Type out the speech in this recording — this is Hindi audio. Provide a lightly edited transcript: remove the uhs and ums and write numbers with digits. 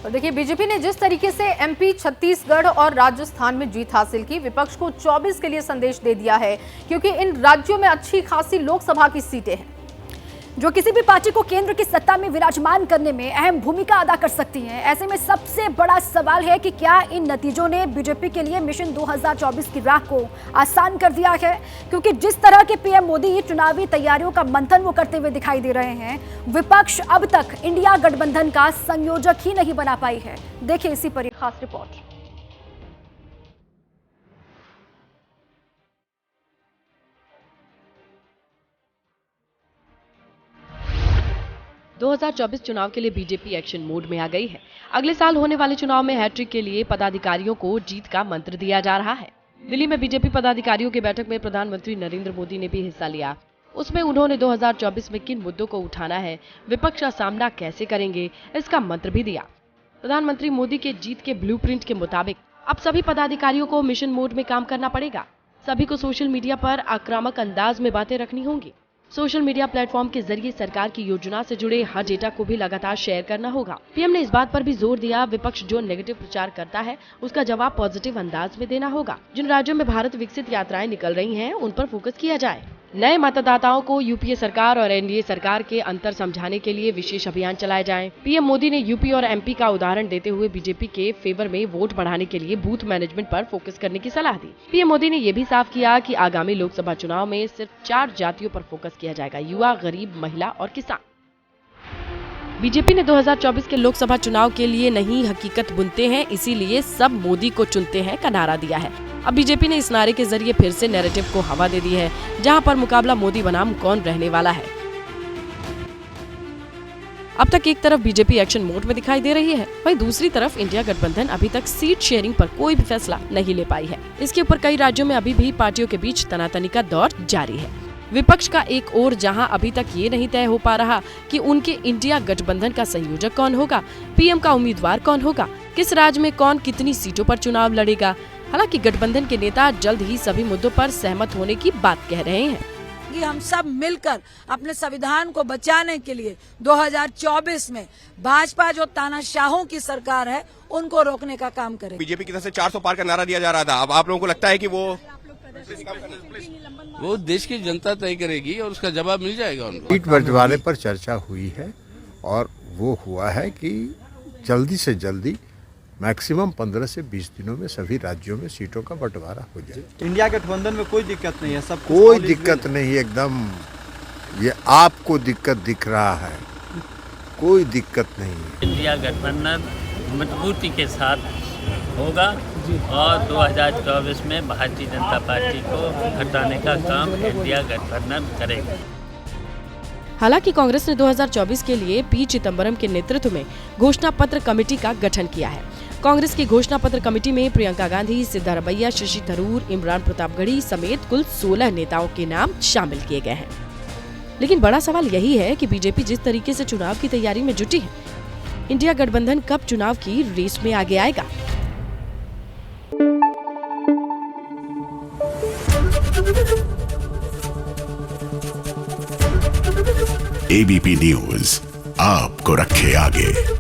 और देखिए, बीजेपी ने जिस तरीके से एमपी, छत्तीसगढ़ और राजस्थान में जीत हासिल की, विपक्ष को 24 के लिए संदेश दे दिया है, क्योंकि इन राज्यों में अच्छी खासी लोकसभा की सीटें हैं जो किसी भी पार्टी को केंद्र की सत्ता में विराजमान करने में अहम भूमिका अदा कर सकती हैं। ऐसे में सबसे बड़ा सवाल है कि क्या इन नतीजों ने बीजेपी के लिए मिशन 2024 की राह को आसान कर दिया है, क्योंकि जिस तरह के पीएम मोदी चुनावी तैयारियों का मंथन वो करते हुए दिखाई दे रहे हैं, विपक्ष अब तक इंडिया गठबंधन का संयोजक ही नहीं बना पाई है। देखिए इसी पर एक खास रिपोर्ट। 2024 चुनाव के लिए बीजेपी एक्शन मोड में आ गई है। अगले साल होने वाले चुनाव में हैट्रिक के लिए पदाधिकारियों को जीत का मंत्र दिया जा रहा है। दिल्ली में बीजेपी पदाधिकारियों की बैठक में प्रधानमंत्री नरेंद्र मोदी ने भी हिस्सा लिया। उसमें उन्होंने 2024 में किन मुद्दों को उठाना है, विपक्ष का सामना कैसे करेंगे, इसका मंत्र भी दिया। प्रधानमंत्री मोदी के जीत के ब्लूप्रिंट के मुताबिक अब सभी पदाधिकारियों को मिशन मोड में काम करना पड़ेगा। सभी को सोशल मीडिया पर आक्रामक अंदाज में बातें रखनी होंगी। सोशल मीडिया प्लेटफॉर्म के जरिए सरकार की योजना से जुड़े हर डेटा को भी लगातार शेयर करना होगा। पीएम ने इस बात पर भी जोर दिया, विपक्ष जो नेगेटिव प्रचार करता है उसका जवाब पॉजिटिव अंदाज में देना होगा। जिन राज्यों में भारत विकसित यात्राएं निकल रही हैं, उन पर फोकस किया जाए। नए मतदाताओं को यूपीए सरकार और एनडीए सरकार के अंतर समझाने के लिए विशेष अभियान चलाए जाएं। पीएम मोदी ने यूपी और एमपी का उदाहरण देते हुए बीजेपी के फेवर में वोट बढ़ाने के लिए बूथ मैनेजमेंट पर फोकस करने की सलाह दी। पीएम मोदी ने ये भी साफ किया कि आगामी लोकसभा चुनाव में सिर्फ 4 जातियों पर फोकस किया जाएगा: युवा, गरीब, महिला और किसान। बीजेपी ने 2024 के लोकसभा चुनाव के लिए नहीं हकीकत बुनते हैं, इसीलिए सब मोदी को चुनते हैं का नारा दिया है। अब बीजेपी ने इस नारे के जरिए फिर से नैरेटिव को हवा दे दी है, जहां पर मुकाबला मोदी बनाम कौन रहने वाला है। अब तक एक तरफ बीजेपी एक्शन मोड में दिखाई दे रही है, वहीं दूसरी तरफ इंडिया गठबंधन अभी तक सीट शेयरिंग पर कोई भी फैसला नहीं ले पाई है। इसके ऊपर कई राज्यों में अभी भी पार्टियों के बीच तनातनी का दौर जारी है। विपक्ष का एक ओर जहां अभी तक ये नहीं तय हो पा रहा कि उनके इंडिया गठबंधन का संयोजक कौन होगा, पीएम का उम्मीदवार कौन होगा, किस राज्य में कौन कितनी सीटों पर चुनाव लड़ेगा। हालांकि गठबंधन के नेता जल्द ही सभी मुद्दों पर सहमत होने की बात कह रहे हैं कि हम सब मिलकर अपने संविधान को बचाने के लिए 2024 में भाजपा जो तानाशाहों की सरकार है उनको रोकने का काम करें। बीजेपी की तरफ से 400 पार का नारा दिया जा रहा था, अब आप लोगों को लगता है कि वो देश की जनता तय करेगी और उसका जवाब मिल जाएगा उनको। सीट बंटवारे पर चर्चा हुई है और वो हुआ है कि जल्दी से जल्दी मैक्सिमम 15 से 20 दिनों में सभी राज्यों में सीटों का बंटवारा हो जाए। इंडिया गठबंधन में कोई दिक्कत नहीं है, सब कोई दिक्कत नहीं, एकदम ये आपको दिक्कत दिख रहा है, कोई दिक्कत नहीं है। इंडिया गठबंधन मजबूती के साथ होगा और 2024 में भारतीय जनता पार्टी को हटाने का काम इंडिया गठबंधन करेगा। हालांकि कांग्रेस ने 2024 के लिए पी चिदम्बरम के नेतृत्व में घोषणा पत्र कमेटी का गठन किया है। कांग्रेस की घोषणा पत्र कमेटी में प्रियंका गांधी, सिद्धारमैया, शशि थरूर, इमरान प्रतापगढ़ी समेत कुल 16 नेताओं के नाम शामिल किए गए हैं। लेकिन बड़ा सवाल यही है कि बीजेपी जिस तरीके से चुनाव की तैयारी में जुटी है, इंडिया गठबंधन कब चुनाव की रेस में आगे आएगा। एबीपी न्यूज आपको रखे आगे।